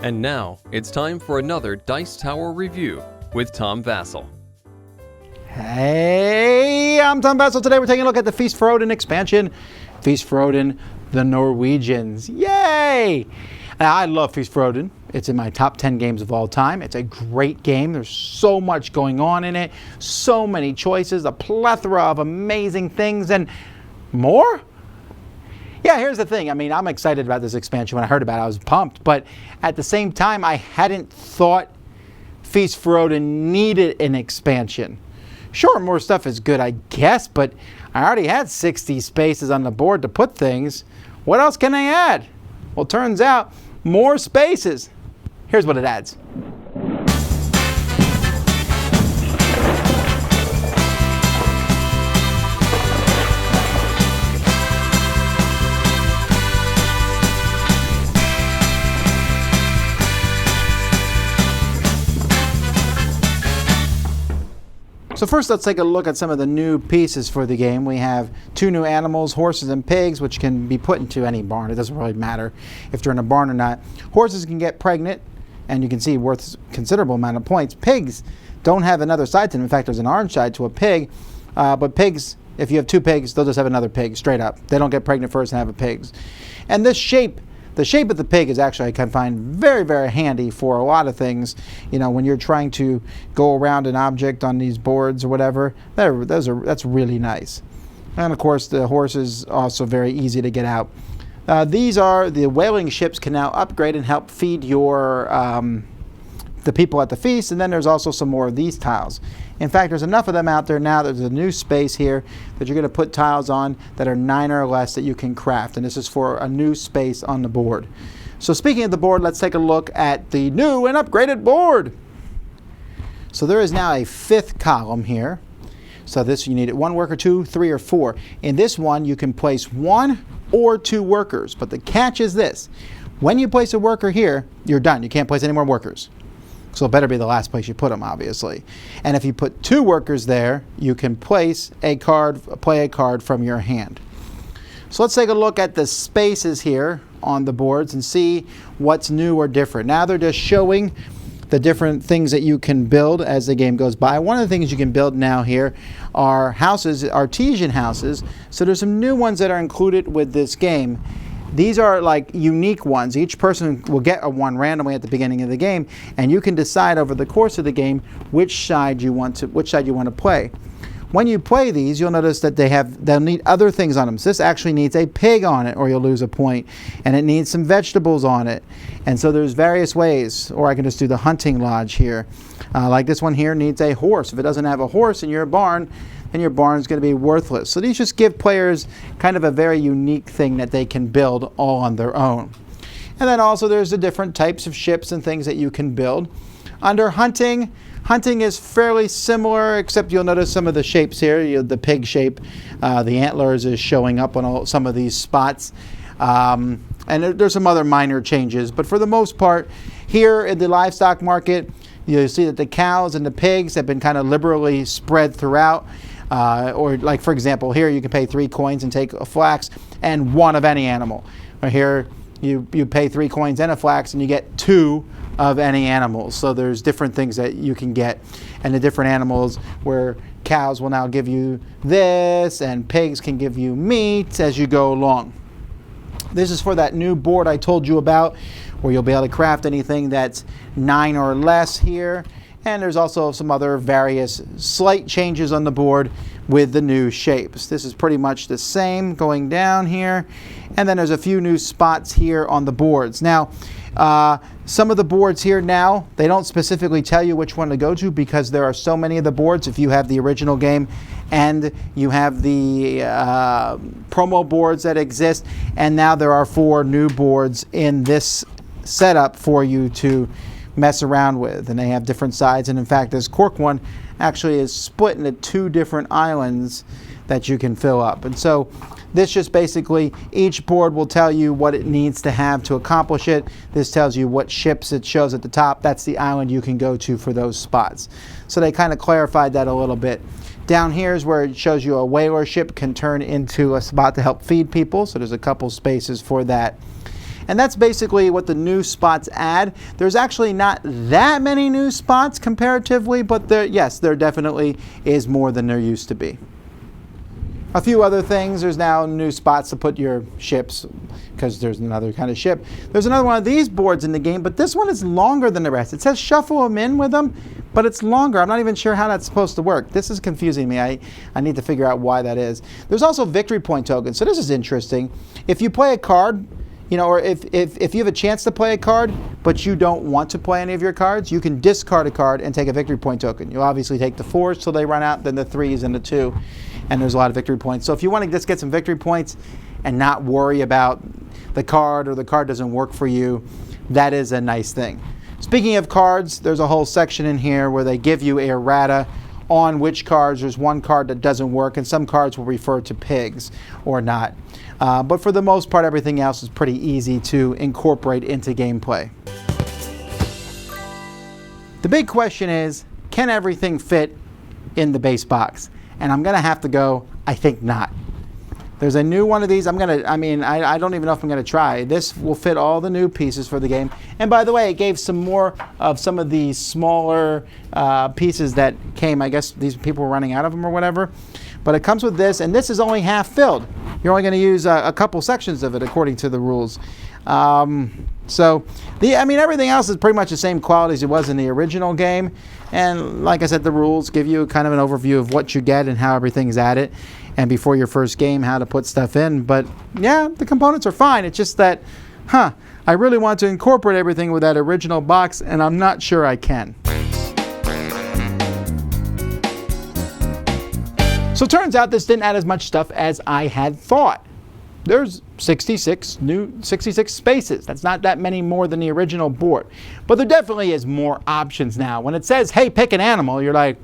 And now, it's time for another Dice Tower review with Tom Vasel. Hey, I'm Tom Vasel. Today we're taking a look at the Feast for Odin expansion. Feast for Odin, the Norwegians. Yay! Now, I love Feast for Odin. It's in my top 10 games of all time. It's a great game. There's so much going on in it, so many choices, a plethora of amazing things, and more? Yeah, here's the thing. I mean, I'm excited about this expansion. When I heard about it, I was pumped. But at the same time, I hadn't thought Feast for Odin needed an expansion. Sure, more stuff is good, I guess, but I already had 60 spaces on the board to put things. What else can I add? Well, turns out, more spaces. Here's what it adds. So first, let's take a look at some of the new pieces for the game. We have 2 new animals, horses and pigs, which can be put into any barn. It doesn't really matter if they're in a barn or not. Horses can get pregnant, and you can see worth a considerable amount of points. Pigs don't have another side to them. In fact, there's an orange side to a pig. But pigs, if you have 2 pigs, they'll just have another pig, straight up. They don't get pregnant first and have a pigs. And this shape, the shape of the pig is actually, I can find very, very handy for a lot of things. You know, when you're trying to go around an object on these boards or whatever, that's really nice. And of course, the horse is also very easy to get out. These are the whaling ships can now upgrade and help feed your the people at the feast. And then there's also some more of these tiles. In fact, there's enough of them out there now. There's a new space here that you're going to put tiles on that are 9 or less that you can craft. And this is for a new space on the board. So speaking of the board, let's take a look at the new and upgraded board. So there is now a 5th column here. So this, you need 1 worker, 2, 3, or 4. In this one, you can place 1 or 2 workers. But the catch is this. When you place a worker here, you're done. You can't place any more workers. So it better be the last place you put them, obviously. And if you put 2 workers there, you can place a card, play a card from your hand. So let's take a look at the spaces here on the boards and see what's new or different. Now they're just showing the different things that you can build as the game goes by. One of the things you can build now here are houses, artesian houses. So there's some new ones that are included with this game. These are like unique ones. Each person will get a 1 randomly at the beginning of the game, and you can decide over the course of the game which side you want to play. When you play these, you'll notice that they'll need other things on them. So this actually needs a pig on it, or you'll lose a point, and it needs some vegetables on it. And so there's various ways, or I can just do the hunting lodge here. Like this one here needs a horse. If it doesn't have a horse in your barn, then your barn's going to be worthless. So these just give players kind of a very unique thing that they can build all on their own. And then also there's the different types of ships and things that you can build. Under hunting, hunting is fairly similar, except you'll notice some of the shapes here. The pig shape, the antlers is showing up on some of these spots. And there's some other minor changes. But for the most part, here in the livestock market, you'll see that the cows and the pigs have been kind of liberally spread throughout. Or like, for example, here you can pay 3 coins and take a flax and 1 of any animal. Or here you pay 3 coins and a flax and you get 2 of any animals. So there's different things that you can get. And the different animals where cows will now give you this and pigs can give you meat as you go along. This is for that new board I told you about where you'll be able to craft anything that's 9 or less here. And there's also some other various slight changes on the board with the new shapes. This is pretty much the same going down here. And then there's a few new spots here on the boards. Now, some of the boards here now, they don't specifically tell you which one to go to because there are so many of the boards. If you have the original game and you have the promo boards that exist, and now there are 4 new boards in this setup for you to mess around with, and they have different sides. And in fact, this cork one actually is split into 2 different islands that you can fill up. And so this just basically, each board will tell you what it needs to have to accomplish it. This tells you what ships it shows at the top. That's the island you can go to for those spots. So they kind of clarified that a little bit. Down here is where it shows you a whaler ship can turn into a spot to help feed people. So there's a couple spaces for that. And that's basically what the new spots add. There's actually not that many new spots comparatively, but there definitely is more than there used to be. A few other things. There's now new spots to put your ships, because there's another kind of ship. There's another one of these boards in the game, but this one is longer than the rest. It says shuffle them in with them, but it's longer. I'm not even sure how that's supposed to work. This is confusing me. I need to figure out why that is. There's also victory point tokens, so this is interesting. If you play a card, or if you have a chance to play a card, but you don't want to play any of your cards, you can discard a card and take a victory point token. You'll obviously take the 4s till they run out, then the 3s and the 2, and there's a lot of victory points. So if you want to just get some victory points and not worry about the card, or the card doesn't work for you, that is a nice thing. Speaking of cards, there's a whole section in here where they give you errata on which cards. There's one card that doesn't work, and some cards will refer to pigs or not. But for the most part, everything else is pretty easy to incorporate into gameplay. The big question is, can everything fit in the base box? And I'm going to have to go, I think not. There's a new one of these. I don't even know if I'm going to try. This will fit all the new pieces for the game. And by the way, it gave some more of some of the smaller pieces that came. I guess these people were running out of them or whatever. But it comes with this, and this is only half filled. You're only going to use a couple sections of it according to the rules. Everything else is pretty much the same quality as it was in the original game. And like I said, the rules give you kind of an overview of what you get and how everything's added. And before your first game, how to put stuff in. But yeah, the components are fine. It's just that, I really want to incorporate everything with that original box, and I'm not sure I can. So it turns out this didn't add as much stuff as I had thought. There's 66 spaces. That's not that many more than the original board. But there definitely is more options now. When it says, hey, pick an animal, you're like,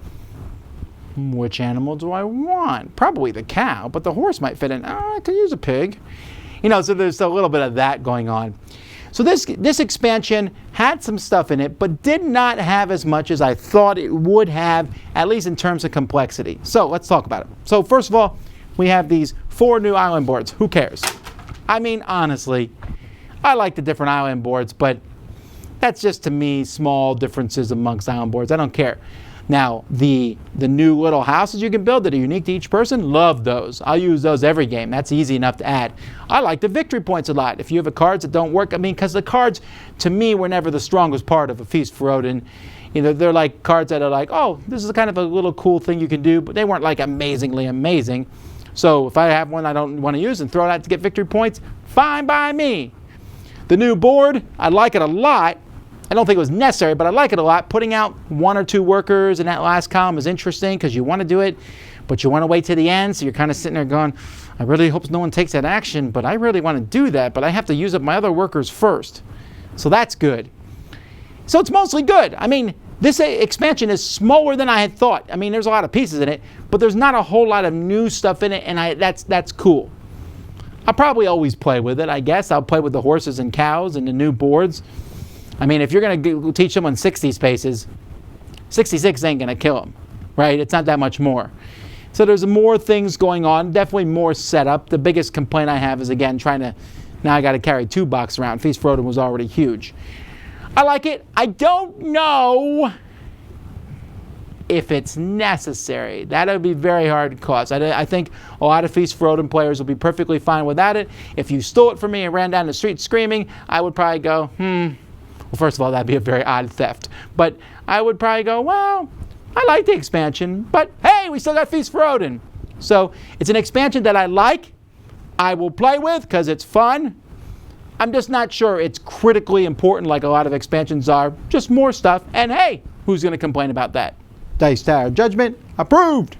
which animal do I want? Probably the cow, but the horse might fit in. I could use a pig. So there's a little bit of that going on. So this expansion had some stuff in it, but did not have as much as I thought it would have, at least in terms of complexity. So let's talk about it. So first of all, we have these 4 new island boards. Who cares? Honestly, I like the different island boards, but that's just, to me, small differences amongst island boards. I don't care. Now, the new little houses you can build that are unique to each person, love those. I'll use those every game. That's easy enough to add. I like the victory points a lot. If you have cards that don't work, because the cards, to me, were never the strongest part of A Feast for Odin. They're like cards that are like, oh, this is kind of a little cool thing you can do, but they weren't like amazingly amazing. So if I have one I don't want to use and throw it out to get victory points, fine by me. The new board, I like it a lot. I don't think it was necessary, but I like it a lot. Putting out 1 or 2 workers in that last column is interesting because you want to do it, but you want to wait to the end. So you're kind of sitting there going, I really hope no one takes that action, but I really want to do that, but I have to use up my other workers first. So that's good. So it's mostly good. This expansion is smaller than I had thought. There's a lot of pieces in it, but there's not a whole lot of new stuff in it, and that's cool. I'll probably always play with it, I guess. I'll play with the horses and cows and the new boards. If you're going to teach someone 60 spaces, 66 ain't going to kill them, right? It's not that much more. So there's more things going on, definitely more setup. The biggest complaint I have is, again, now I got to carry 2 boxes around. Feast for Odin was already huge. I like it. I don't know if it's necessary. That would be very hard to cause. I think a lot of Feast for Odin players will be perfectly fine without it. If you stole it from me and ran down the street screaming, I would probably go, Well, first of all, that'd be a very odd theft. But I would probably go, well, I like the expansion, but hey, we still got Feast for Odin. So it's an expansion that I like. I will play with because it's fun. I'm just not sure it's critically important like a lot of expansions are. Just more stuff. And hey, who's going to complain about that? Dice Tower Judgment approved.